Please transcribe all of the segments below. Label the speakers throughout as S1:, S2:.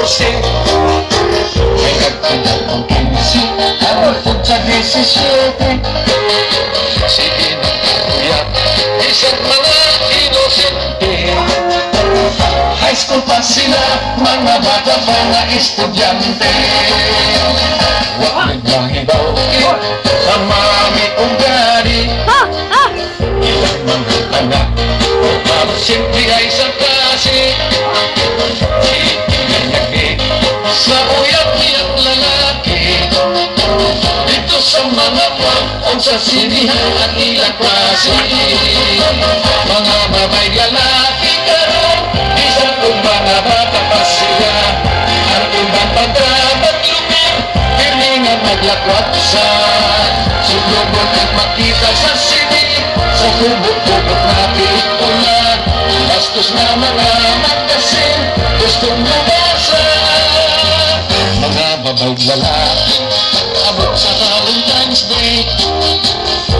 S1: 14. May nagpilang ang 15, abot sa 17. Sige na kuya, isang mga inosente. High school pa sila, mga bata pa na estudyante. Huwag nagmahibaw sa mami o daddy. Ilang mga anak, simple ay sa klase. Ikinagay sa uyak-iyak lalaki. Dito sa mga pang sa sinihan at ilang klase. Mga babay lalaki karon, isang kong mga bata pa sila. Ang ibang pagdapat lumit, pilingan maglakwat sa sulubot at makita sa sini. Sa kubot-kubot na pelikula, bastos na mga magkasin, gustong mabasa. Mga babay lalaki, abot sa Valentine's Day.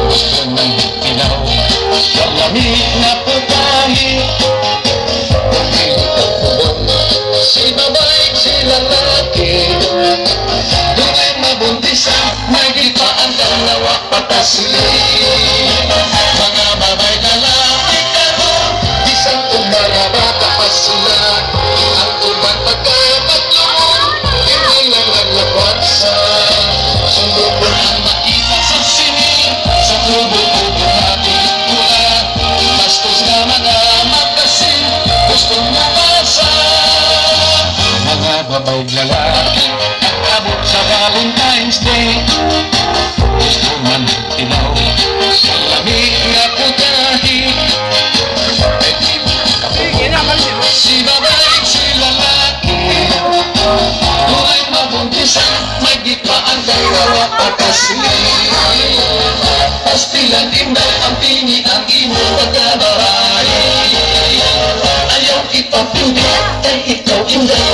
S1: Gusto ng ilaw, sa lamig na putahe. Si babay, si lalaki, dunay mabuntisan, may gipaan kang nawak patasili. Mga babay lalaki karon, isang mga bata pa sila. Ang ubang pagkakatlong, hindi lang naglakwat sa sundubon ang makita sa sini. Sa tubo-tubo na pelikula, bastos na mga magkasin, gustong mabasa. Mga babay lalaki, abot sa Valentine's Day. Gusto man tinaw sa lamig na putahe. Si babay, si lalaki, dunay mabuntisan, may gipaan kay rawak patasili. Pastilan inday ang pini ang imo pagkabahay. Ayaw ipapinit kay ikaw inday